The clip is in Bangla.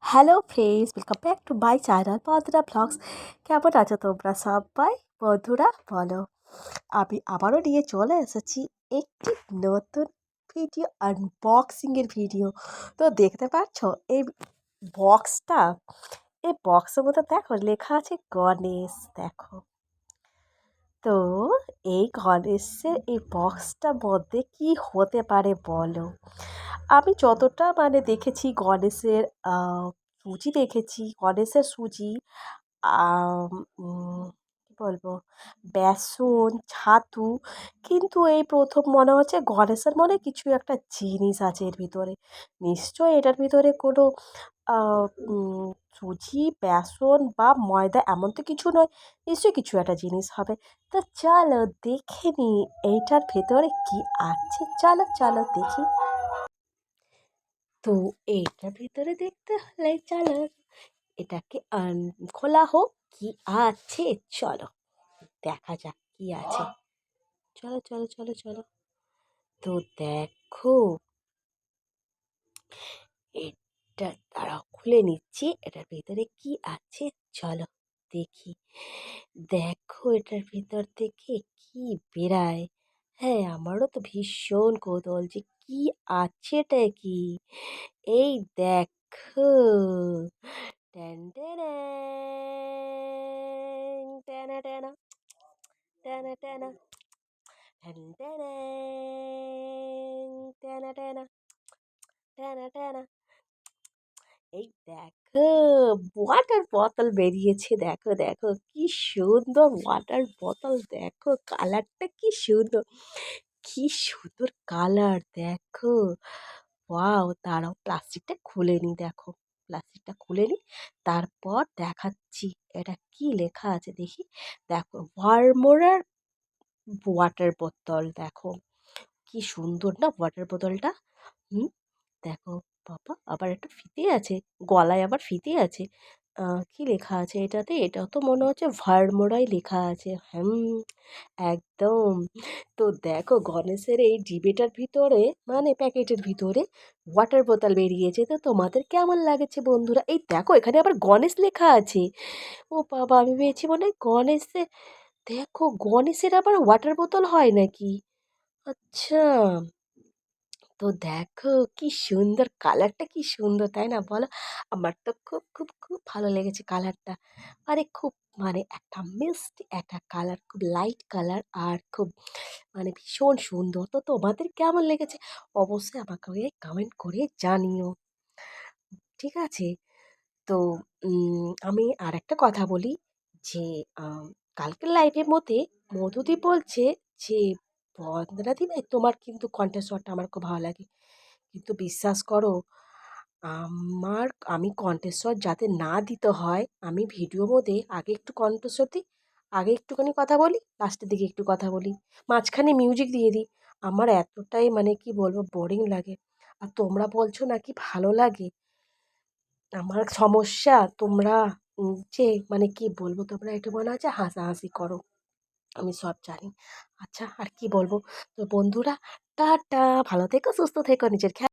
Hello friends, welcome back to my channel বন্ধুরা ব্লগস। কেমন আছো তোমরা সবাই? বন্ধুরা বলো, আমি আবারও নিয়ে চলে এসেছি একটি নতুন ভিডিও, আনবক্সিংয়ের ভিডিও। তো দেখতে পাচ্ছ এই বক্সটা, এই বক্সের মধ্যে দেখো লেখা আছে গণেশ। দেখো তো এই গণেশের এই বক্সটার মধ্যে কি হতে পারে বলো। আমি যতটা দেখেছি গণেশের সুজি দেখেছি, গণেশের সুজি, কী বলবো, বেসন, ছাতু। কিন্তু এই প্রথম মনে হচ্ছে গণেশের কিছু একটা জিনিস আছে এর ভিতরে। নিশ্চয়ই এটার ভিতরে কোনো আহ, উম, সুজি, বেসন বা ময়দা এমন তো কিছু নয়। নিশ্চয়ই কিছু একটা জিনিস হবে। তো চলো দেখে নি এইটার ভেতরে কি আছে। চলো চলো দেখি। তো এইটার ভিতরে দেখতে হলে চলো এটাকে খোলা হোক, কি আছে চলো দেখা যাক কি আছে। চলো চলো চলো চলো। তো দেখো, এটা তারা খুলে নিচ্ছি, এটার ভিতরে কি আছে চলো দেখি। দেখো এটার ভিতর থেকে কি বেরায়। হ্যাঁ, আমারও তো ভীষণ কৌতূহল যে কি আছে, এটা কি। এই দেখো, ট্যান ট্যান ট্যানা ট্যানা ট্যানা ট্যানা ট্যান ট্যানা ট্যানা ট্যানা ট্যানা। এই দেখো, ওয়াটার বোতল বেরিয়েছে। দেখো দেখো কি সুন্দর ওয়াটার বোতল। দেখো কালারটা কি সুন্দর, কি সুন্দর কালার। দেখো, ওয়াও, দাঁড়াও প্লাস্টিকটা খুলে নি। দেখো প্লাস্টিকটা খুলে নি, তারপর দেখাচ্ছি এটা কি লেখা আছে দেখি। দেখো, ভারমোরার ওয়াটার বোতল। দেখো কি সুন্দর না ওয়াটার বোতলটা। হুম, দেখো বাবা, আবার একটা ফিতে আছে, গলায় আবার ফিতে আছে। কি লেখা আছে এটাতে? এটাও তো মনে হচ্ছে ভারমোরাই লেখা আছে। একদম। তো দেখো গণেশের এই ডিবেটার ভিতরে, প্যাকেটের ভিতরে ওয়াটার বোতল বেরিয়েছে। তো তোমাদের কেমন লাগেছে বন্ধুরা? এই দেখো এখানে আবার গণেশ লেখা আছে। ও বাবা, আমি ভেবেছি মনে হয় গণেশের, দেখো গণেশের আবার ওয়াটার বোতল হয় নাকি। আচ্ছা। তো দেখো কি সুন্দর কালারটা, কি সুন্দর তাই না বলো? আমার তো খুব খুব খুব ভালো লেগেছে কালারটা। খুব একটা মিষ্টি একটা কালার, খুব লাইট কালার, আর খুব ভীষণ সুন্দর। তো তোমাদের কেমন লেগেছে অবশ্যই আমাকে কমেন্ট করে জানিও, ঠিক আছে? তো আমি আর একটা কথা বলি যে কালকের লাইভের মধ্যে মধুদি বলছে যে, বন্দনাদি ভাই তোমার কিন্তু কণ্ঠস্বরটা আমার খুব ভালো লাগে। কিন্তু বিশ্বাস করো, আমার আমি কণ্ঠস্বর যাতে না দিতে হয়, আমি ভিডিওর মধ্যে আগে একটু কণ্ঠস্বর দিই, আগে একটুখানি কথা বলি, লাস্টের দিকে একটু কথা বলি, মাঝখানে মিউজিক দিয়ে দিই। আমার এতটাই কি বলবো, বোরিং লাগে। আর তোমরা বলছো নাকি ভালো লাগে। আমার সমস্যা তোমরা যে কি বলবো, তোমরা একটু মনে হচ্ছে হাসাহাসি করো, আমি সব জানি। আচ্ছা আর কি বলবো। তো বন্ধুরা, টাটা, ভালো থেকো, সুস্থ থেকো, নিজের খেয়াল